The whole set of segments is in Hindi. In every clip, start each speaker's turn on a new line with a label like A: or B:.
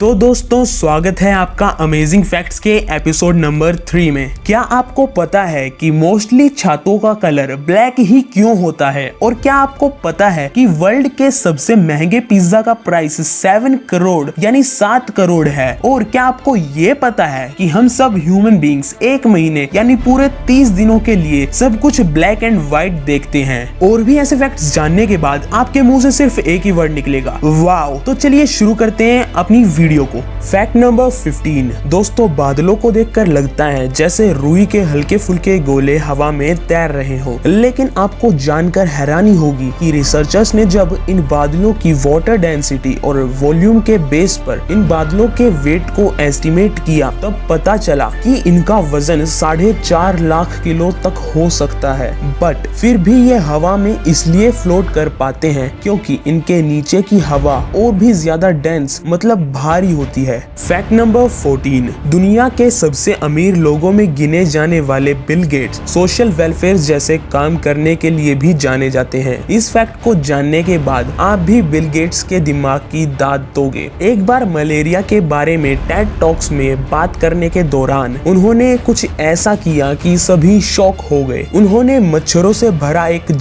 A: तो दोस्तों स्वागत है आपका अमेजिंग फैक्ट्स के एपिसोड नंबर 3 में। क्या आपको पता है कि मोस्टली छातों का कलर ब्लैक ही क्यों होता है? और क्या आपको पता है कि वर्ल्ड के सबसे महंगे पिज्जा का प्राइस 7 करोड़ यानी 7 करोड़ है? और क्या आपको ये पता है कि हम सब ह्यूमन बींग्स एक महीने यानी पूरे 30 दिनों के लिए सब कुछ ब्लैक एंड व्हाइट देखते हैं? और भी ऐसे फैक्ट्स जानने के बाद आपके मुंह से सिर्फ एक ही वर्ड निकलेगा, वाओ। तो चलिए शुरू करते हैं अपनी वीडियो को। Fact number 15। दोस्तों बादलों को देखकर लगता है जैसे रुई के हल्के फुल्के गोले हवा में तैर रहे हो, लेकिन आपको जानकर हैरानी होगी कि रिसर्चर्स ने जब इन बादलों की वाटर डेंसिटी और वॉल्यूम के बेस पर इन बादलों के वेट को एस्टिमेट किया, तब पता चला कि इनका वजन 4.5 लाख किलो तक हो सकता है। बट फिर भी ये हवा में इसलिए फ्लोट कर पाते हैं क्योंकि इनके नीचे की हवा और भी ज्यादा डेंस मतलब भारी होती है। Fact number 14। दुनिया के सबसे अमीर लोगों में गिने जाने वाले बिल गेट्स सोशल वेलफेयर जैसे काम करने के लिए भी जाने जाते हैं। इस फैक्ट को जानने के बाद आप भी बिल गेट्स के दिमाग की दाद दोगे। एक बार मलेरिया के बारे में टेड टॉक्स में बात करने के दौरान उन्होंने कुछ ऐसा किया कि सभी शॉक हो गए। उन्होंने मच्छरों से भरा एक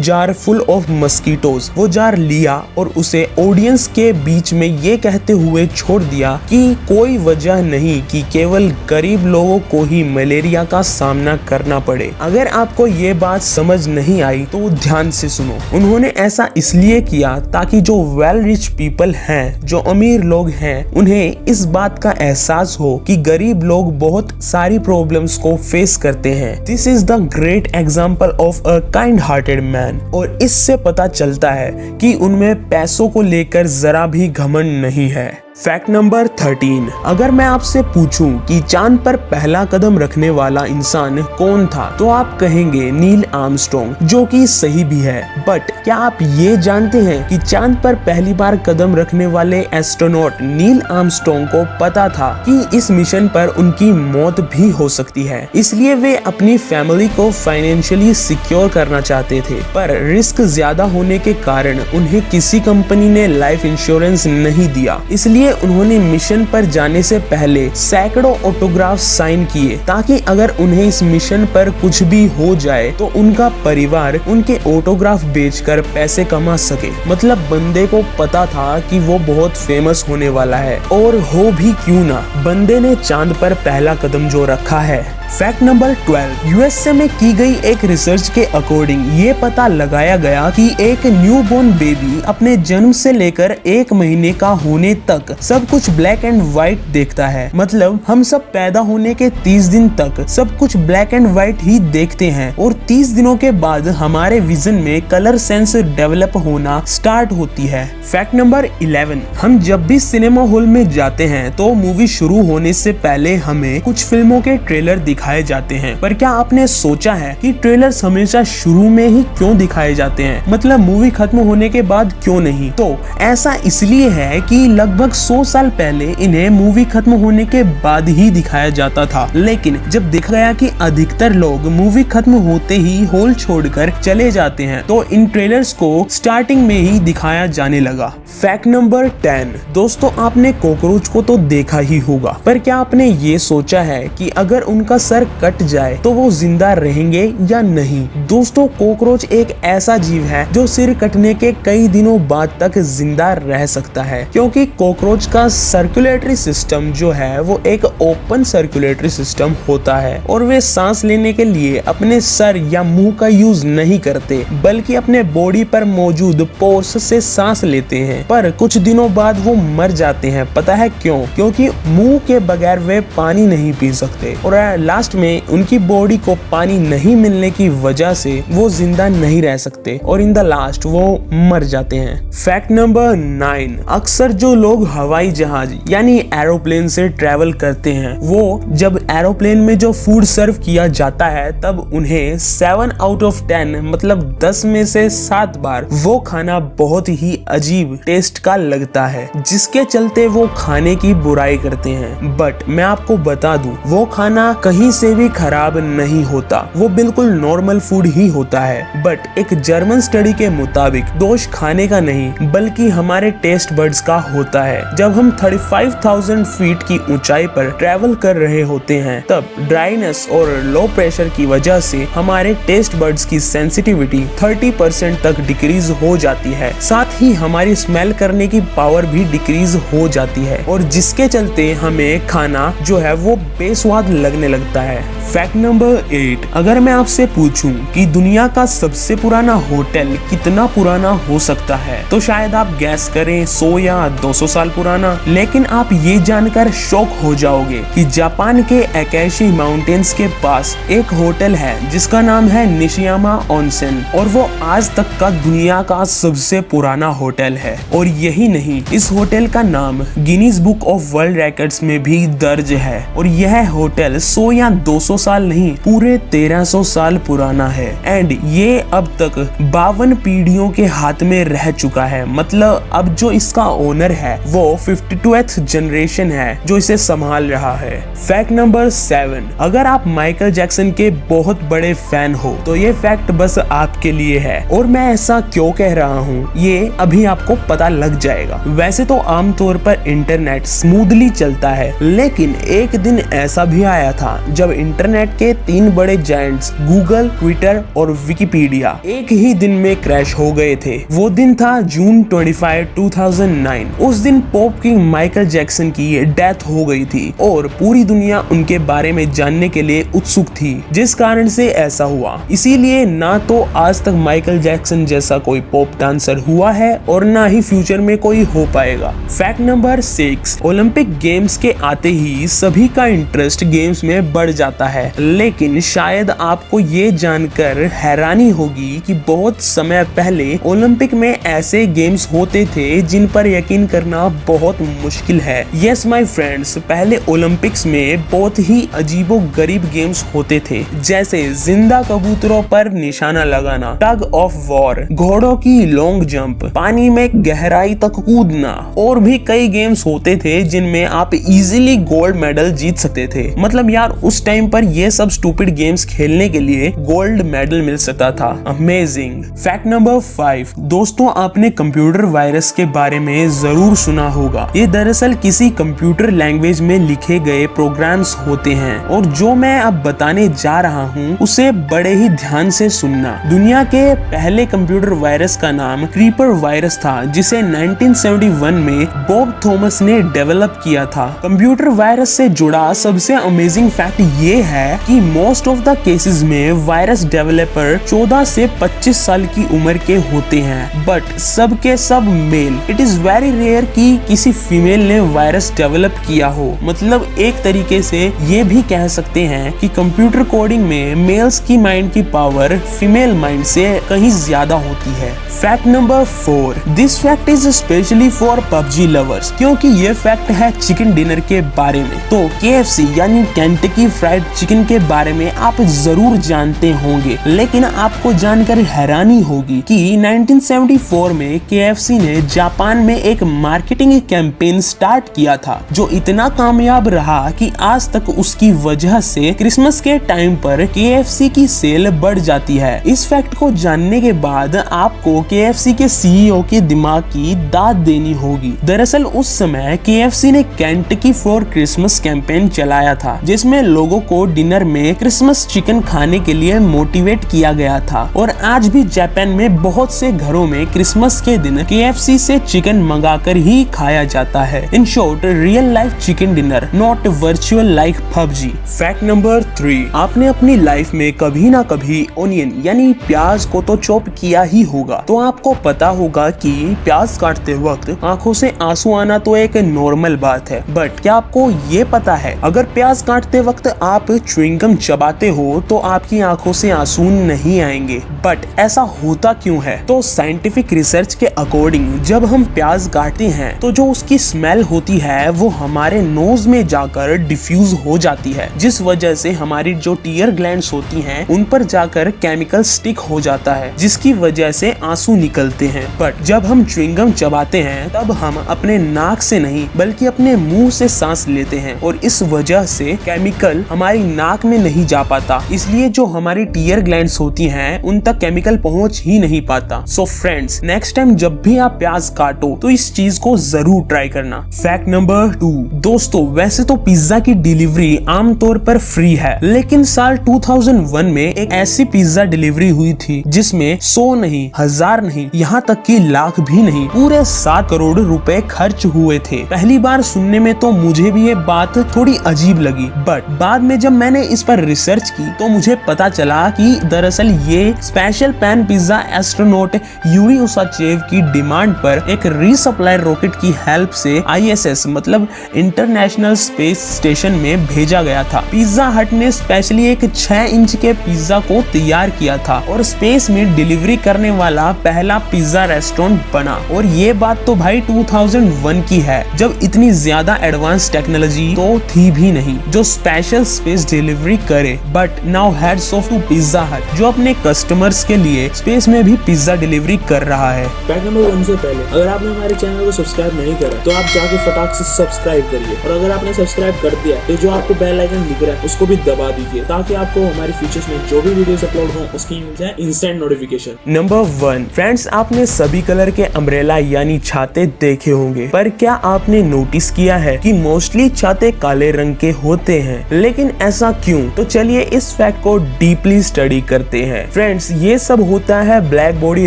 A: जार फुल ऑफ मस्कीटोज वो जार लिया और उसे ऑडियंस के बीच में ये कहते हुए छोड़ दिया कि कोई वजह नहीं कि केवल गरीब लोगों को ही मलेरिया का सामना करना पड़े। अगर आपको ये बात समझ नहीं आई तो ध्यान से सुनो। उन्होंने ऐसा इसलिए किया ताकि जो वेल रिच पीपल हैं, जो अमीर लोग हैं, उन्हें इस बात का एहसास हो कि गरीब लोग बहुत सारी प्रॉब्लम्स को फेस करते हैं। This is the great example of a kind hearted man. और इससे पता चलता है कि उनमें पैसों को लेकर जरा भी घमंड नहीं है। Fact number 13। अगर मैं आपसे पूछूं कि चांद पर पहला कदम रखने वाला इंसान कौन था, तो आप कहेंगे नील आर्मस्ट्रॉन्ग, जो कि सही भी है। बट क्या आप ये जानते हैं कि चांद पर पहली बार कदम रखने वाले एस्ट्रोनॉट नील आर्मस्ट्रॉन्ग को पता था कि इस मिशन पर उनकी मौत भी हो सकती है, इसलिए वे अपनी फैमिली को फाइनेंशियली सिक्योर करना चाहते थे। पर रिस्क ज्यादा होने के कारण उन्हें किसी कंपनी ने लाइफ इंश्योरेंस नहीं दिया, इसलिए उन्होंने मिशन पर जाने से पहले सैकड़ों ऑटोग्राफ साइन किए ताकि अगर उन्हें इस मिशन पर कुछ भी हो जाए तो उनका परिवार उनके ऑटोग्राफ बेचकर पैसे कमा सके। मतलब बंदे को पता था कि वो बहुत फेमस होने वाला है, और हो भी क्यों ना, बंदे ने चांद पर पहला कदम जो रखा है। Fact number 12। यूएसए में की गई एक रिसर्च के अकॉर्डिंग ये पता लगाया गया कि एक न्यूबॉर्न बेबी अपने जन्म से लेकर 1 महीने का होने तक सब कुछ ब्लैक एंड व्हाइट देखता है। मतलब हम सब पैदा होने के 30 दिन तक सब कुछ ब्लैक एंड व्हाइट ही देखते हैं, और 30 दिनों के बाद हमारे विजन में कलर सेंस डेवलप होना स्टार्ट होती है। Fact number 11। हम जब भी सिनेमा हॉल में जाते हैं तो मूवी शुरू होने से पहले हमें कुछ फिल्मों के ट्रेलर दिखाए जाते हैं। पर क्या आपने सोचा है कि ट्रेलर्स हमेशा शुरू में ही क्यों दिखाए जाते हैं? मतलब मूवी खत्म होने के बाद क्यों नहीं? तो ऐसा इसलिए है कि लगभग 100 साल पहले इन्हें मूवी खत्म होने के बाद ही दिखाया जाता था, लेकिन जब देखा गया कि अधिकतर लोग मूवी खत्म होते ही हॉल छोड़कर चले जाते हैं, तो इन ट्रेलर्स को स्टार्टिंग में ही दिखाया जाने लगा। Fact number 10। दोस्तों आपने कॉकरोच को तो देखा ही होगा, पर क्या आपने ये सोचा है कि अगर उनका सर कट जाए तो वो जिंदा रहेंगे या नहीं? दोस्तों कॉकरोच एक ऐसा जीव है जो सिर कटने के कई दिनों बाद तक जिंदा रह सकता है, क्योंकि कॉकरोच का सर्कुलेटरी सिस्टम जो है वो एक ओपन सर्कुलेटरी सिस्टम होता है, और वे सांस लेने के लिए अपने सर या मुंह का यूज नहीं करते, बल्कि अपने बॉडी पर मौजूद पोर्स से सांस लेते हैं। पर कुछ दिनों बाद वो मर जाते हैं। पता है क्यों? क्योंकि मुंह के बगैर वे पानी नहीं पी सकते, और लास्ट में उनकी बॉडी को पानी नहीं मिलने की वजह से वो जिंदा नहीं रह सकते, और इन द लास्ट वो मर जाते हैं। Fact number 9। अक्सर जो लोग हवाई जहाज यानी एरोप्लेन से ट्रेवल करते हैं, वो जब एरोप्लेन में जो फूड सर्व किया जाता है तब उन्हें 7 आउट ऑफ 10 मतलब 10 में से 7 बार वो खाना बहुत ही अजीब टेस्ट का लगता है, जिसके चलते वो खाने की बुराई करते हैं। बट मैं आपको बता दूं, वो खाना कहीं कहीं से भी खराब नहीं होता, वो बिल्कुल नॉर्मल फूड ही होता है। बट एक जर्मन स्टडी के मुताबिक दोष खाने का नहीं बल्कि हमारे टेस्ट बर्ड्स का होता है। जब हम 35,000 फीट की ऊंचाई पर ट्रैवल कर रहे होते हैं तब ड्राइनेस और लो प्रेशर की वजह से हमारे टेस्ट बर्ड्स की सेंसिटिविटी 30% तक डिक्रीज हो जाती है। साथ ही हमारी स्मेल करने की पावर भी डिक्रीज हो जाती है और जिसके चलते हमें खाना जो है वो बेस्वाद लगने लगता है। फैक्ट नंबर 8, अगर मैं आपसे पूछूं कि दुनिया का सबसे पुराना होटल कितना पुराना हो सकता है तो शायद आप गैस करें 100 या 200 साल पुराना। लेकिन आप ये जानकर शॉक हो जाओगे कि जापान के एकाशी माउंटेन्स के पास एक होटल है जिसका नाम है निशियामा ओनसेन और वो आज तक का दुनिया का सबसे पुराना होटल है। और यही नहीं, इस होटल का नाम Guinness book of world records में भी दर्ज है और यह होटल 100 या 200 साल नहीं पूरे 1300 साल पुराना है। एंड ये अब तक 52 पीढ़ियों के हाथ में रह चुका है। मतलब अब जो इसका ओनर है वो 52th जनरेशन है जो इसे संभाल रहा है। फैक्ट नंबर 7, अगर आप माइकल जैक्सन के बहुत बड़े फैन हो तो ये फैक्ट बस आपके लिए है और मैं ऐसा क्यों कह रहा हूँ ये अभी आपको पता लग जाएगा। वैसे तो आमतौर पर इंटरनेट स्मूथली चलता है लेकिन एक दिन ऐसा भी आया था जब इंटरनेट के 3 बड़े जायंट्स गूगल, ट्विटर और विकिपीडिया एक ही दिन में क्रैश हो गए थे। वो दिन था जून 25, 2009। उस दिन पॉप किंग माइकल जैक्सन की डेथ हो गई थी और पूरी दुनिया उनके बारे में जानने के लिए उत्सुक थी, जिस कारण से ऐसा हुआ। इसीलिए ना तो आज तक माइकल जैक्सन जैसा कोई पॉप डांसर हुआ है और ना ही फ्यूचर में कोई हो पाएगा। फैक्ट नंबर 6, ओलंपिक गेम्स के आते ही सभी का इंटरेस्ट गेम्स में बढ़ जाता है। लेकिन शायद आपको ये जानकर हैरानी होगी कि बहुत समय पहले ओलंपिक में ऐसे गेम्स होते थे जिन पर यकीन करना बहुत मुश्किल है। यस माय फ्रेंड्स, पहले ओलंपिक्स में बहुत ही अजीबो-गरीब गेम्स होते थे, जैसे जिंदा कबूतरों पर निशाना लगाना, टग ऑफ वॉर, घोड़ों की लॉन्ग जंप, पानी में गहराई तक कूदना और भी कई गेम्स होते थे जिनमें आप इजीली गोल्ड मेडल जीत सकते थे। मतलब यार उस टाइम पर ये सब स्टूपिड गेम्स खेलने के लिए गोल्ड मेडल मिल सकता था। अमेजिंग। फैक्ट नंबर 5, दोस्तों आपने कंप्यूटर वायरस के बारे में जरूर सुना होगा। ये दरअसल किसी कंप्यूटर लैंग्वेज में लिखे गए प्रोग्राम्स होते हैं और जो मैं अब बताने जा रहा हूँ उसे बड़े ही ध्यान से सुनना। दुनिया के पहले कंप्यूटर वायरस का नाम क्रीपर वायरस था जिसे 1971 में बॉब थॉमस ने डेवलप किया था। कंप्यूटर वायरस से जुड़ा सबसे अमेजिंग फैक्ट ये है कि मोस्ट ऑफ द केसेस में वायरस डेवलपर 14 से 25 साल की उम्र के होते हैं, बट सब के सब male. It is very rare कि किसी फीमेल ने वायरस डेवलप किया हो। मतलब एक तरीके से ये भी कह सकते हैं कि कंप्यूटर कोडिंग में मेल्स की माइंड की पावर फीमेल माइंड से कहीं ज्यादा होती है। Fact number 4, this fact is specially for PUBG lovers, क्योंकि ये फैक्ट है चिकन डिनर के बारे में। तो KFC यानी केंटकी फ्राइड चिकन के बारे में आप जरूर जानते होंगे, लेकिन आपको जानकर हैरानी होगी कि 1974 में KFC ने जापान में एक मार्केटिंग कैंपेन स्टार्ट किया था जो इतना कामयाब रहा कि आज तक उसकी वजह से क्रिसमस के टाइम पर KFC की सेल बढ़ जाती है। इस फैक्ट को जानने के बाद आपको KFC के CEO के दिमाग की दाद देनी होगी। दरअसल उस समय KFC ने केंटकी फॉर क्रिसमस कैंपेन चलाया था जिसमें लोगों को डिनर में क्रिसमस चिकन खाने के लिए मोटिवेट किया गया था और आज भी जापान में बहुत से घरों में क्रिसमस के दिन KFC से चिकन मंगाकर ही खाया जाता है। In short, real life chicken dinner, not virtual like PUBG। Fact number 3, आपने अपनी लाइफ में कभी ना कभी ओनियन यानी प्याज को तो चॉप किया ही होगा, तो आपको पता होगा कि प्याज काटते वक्त आंखों से आंसू आना तो एक नॉर्मल बात है। बट क्या आपको ये पता है अगर प्याज काटते वक्त आप च्युइंगम चबाते हो तो आपकी आंखों से आंसू नहीं आएंगे। बट ऐसा होता क्यों है? तो साइंटिफिक रिसर्च के अकॉर्डिंग जब हम प्याज काटते हैं तो जो उसकी स्मेल होती है वो हमारे नोज में जाकर डिफ्यूज हो जाती है, जिस वजह से हमारी जो टीयर ग्लैंड्स होती हैं उन पर जाकर केमिकल स्टिक हो जाता है जिसकी वजह से आंसू निकलते हैं। बट जब हम च्युइंगम चबाते हैं तब हम अपने नाक से नहीं बल्कि अपने मुंह से सांस लेते हैं और इस वजह से केमिकल हमारी नाक में नहीं जा पाता, इसलिए जो हमारी टीयर ग्लैंड्स होती हैं उन तक केमिकल पहुंच ही नहीं पाता। सो फ्रेंड्स, नेक्स्ट टाइम जब भी आप प्याज काटो तो इस चीज को जरूर ट्राई करना। फैक्ट नंबर 2, दोस्तों वैसे तो पिज्जा की डिलीवरी आमतौर पर फ्री है, लेकिन साल 2001 में एक ऐसी पिज्जा डिलीवरी हुई थी जिसमें 100 नहीं, 1000 नहीं, यहाँ तक कि लाख भी नहीं, पूरे 7 करोड़ रुपए खर्च हुए थे। पहली बार सुनने में तो मुझे भी ये बात थोड़ी अजीब लगी, बट बाद में जब मैंने इस पर रिसर्च की तो मुझे पता चला कि दरअसल ये special pan pizza astronaut Yuri Usachev की डिमांड पर एक रीसप्लाई रॉकेट की हेल्प से ISS मतलब इंटरनेशनल स्पेस स्टेशन में भेजा गया था। पिज्जा हट ने स्पेशली एक 6 इंच के पिज्जा को तैयार किया था और स्पेस में डिलीवरी करने वाला पहला पिज्जा रेस्टोरेंट बना। और ये बात तो भाई 2001 की है, जब इतनी ज्यादा एडवांस टेक्नोलॉजी तो थी भी नहीं जो स्पेशल स्पेस डिलीवरी करे। But now heads off to Pizza Hut जो अपने कस्टमर्स के लिए स्पेस में भी पिज्जा डिलीवरी कर रहा है।
B: फैक्ट नंबर 1 से पहले अगर आपने हमारे चैनल को सब्सक्राइब नहीं करा तो आप जाके फटाक से सब्सक्राइब करिए, और अगर आपने सब्सक्राइब कर दिया तो जो आपको बेल आइकन दिख रहा है उसको भी दबा दीजिए, ताकि आपको हमारी फ्यूचर्स में जो भी वीडियोस अपलोड हो उसकी मिल जाए इंस्टेंट नोटिफिकेशन।
A: नंबर 1, फ्रेंड्स आपने सभी कलर के अम्ब्रेला यानी छाते देखे होंगे, पर क्या आपने नोटिस किया है कि मोस्टली छाते काले रंग के होते हैं, लेकिन ऐसा क्यों? तो चलिए इस फैक्ट को डीपली स्टडी करते हैं। फ्रेंड्स ये सब होता है ब्लैक बॉडी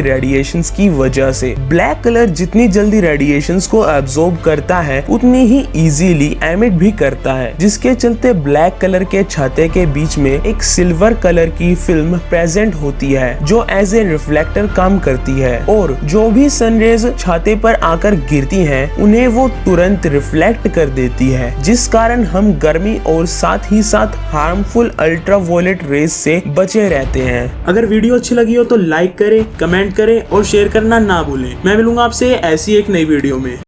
A: रेडिएशंस की वजह से। ब्लैक कलर जितनी जल्दी रेडिएशंस को एब्जॉर्ब करता है उतनी ही इजीली एमिट भी करता है, जिसके चलते ब्लैक कलर के छाते के बीच में एक सिल्वर कलर की फिल्म प्रेजेंट होती है जो एज ए रिफ्लेक्टर काम करती है, और जो भी सनरेज छाते पर आकर गिरती हैं उन्हें वो तुरंत रिफ्लेक्ट कर देती है, जिस कारण हम गर्मी और साथ ही साथ हार्मफुल अल्ट्रावायलेट रेज से बचे रहते हैं।
B: अगर वीडियो अच्छी लगी हो तो लाइक करें, कमेंट करें और शेयर करना ना भूलें। मैं मिलूंगा आपसे ऐसी एक नई वीडियो में।